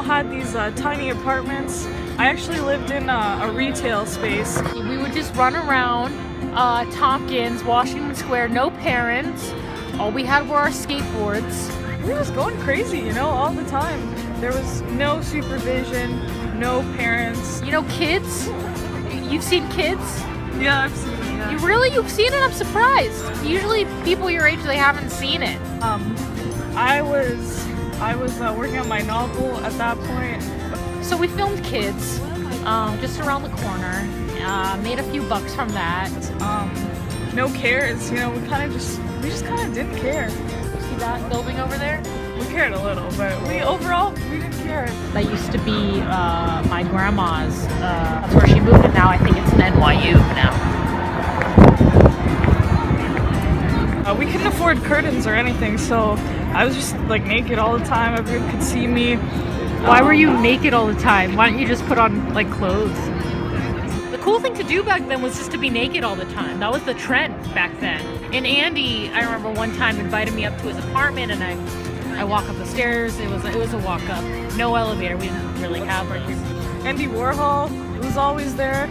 all had these tiny apartments. I actually lived in a retail space. We would just run around Tompkins, Washington Square, no parents. All we had were our skateboards. We were just going crazy, you know, all the time. There was no supervision, no parents. You know, kids? You've seen kids? Yeah, I've seen it. Yeah. You've seen it? I'm surprised. Usually people your age, they haven't seen it. I was working on my novel at that point. So we filmed kids, just around the corner. Made a few bucks from that. No cares, you know, we just kind of didn't care. See that building over there? We cared a little, but we didn't care. That used to be my grandma's. That's where she moved, and now I think it's an NYU now. We couldn't afford curtains or anything, so I was just like naked all the time. Everyone could see me. Why were you naked all the time? Why don't you just put on like clothes? The cool thing to do back then was just to be naked all the time. That was the trend back then. And Andy, I remember one time invited me up to his apartment, and I walk up the stairs. It was a walk up, no elevator. We didn't really have one. Andy Warhol was always there.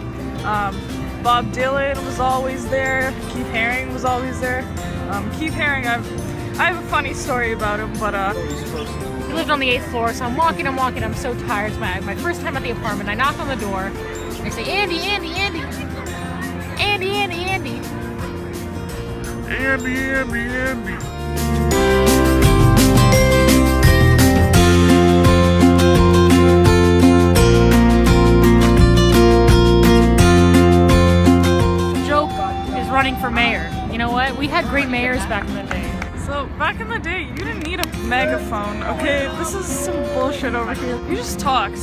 Bob Dylan was always there. Keith Haring was always there. Keith Haring, I have a funny story about him, but he lived on the 8th floor, so I'm walking, I'm so tired. It's my first time at the apartment. I knock on the door. I say, Andy. Joke is running for mayor. You know what? We had great mayors back in the day. So back in the day, you didn't need a megaphone, okay? This is some bullshit over here. You just talked,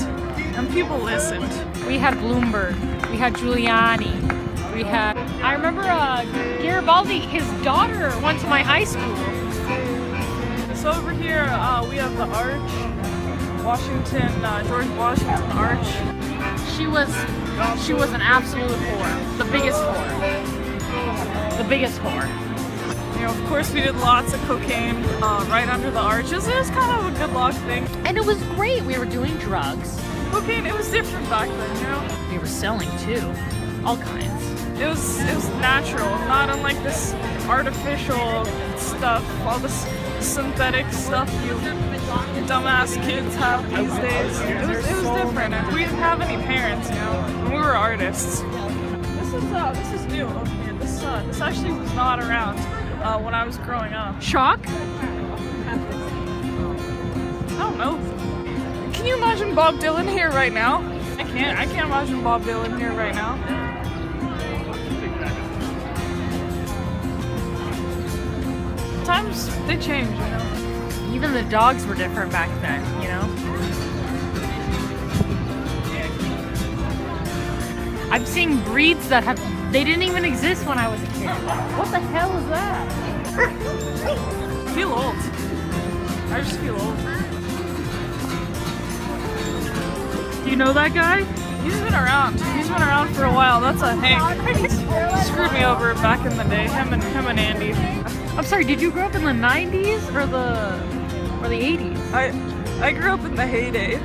and people listened. We had Bloomberg. We had Giuliani. I remember Garibaldi, his daughter went to my high school. So over here, we have the Arch, George Washington Arch. She was an absolute whore. The biggest whore. You know, of course we did lots of cocaine right under the arches. It was kind of a good luck thing. And it was great. We were doing drugs. Cocaine, it was different back then, you know? We were selling too. All kinds. It was natural, not unlike this artificial stuff, all this synthetic stuff you dumbass kids have these days. It was different, and we didn't have any parents, you know, and we were artists. This is new over here. This actually was not around when I was growing up. Shock? I don't know. Can you imagine Bob Dylan here right now? I can't imagine Bob Dylan here right now. Times, they change, you know? Even the dogs were different back then, you know? I'm seeing breeds that they didn't even exist when I was a kid. What the hell is that? I feel old. I just feel old. Do you know that guy? He's been around. He's been around for a while. That's a Hank. He screwed me over back in the day. Him and Andy. I'm sorry. Did you grow up in the 90s or the 80s? I grew up in the heyday.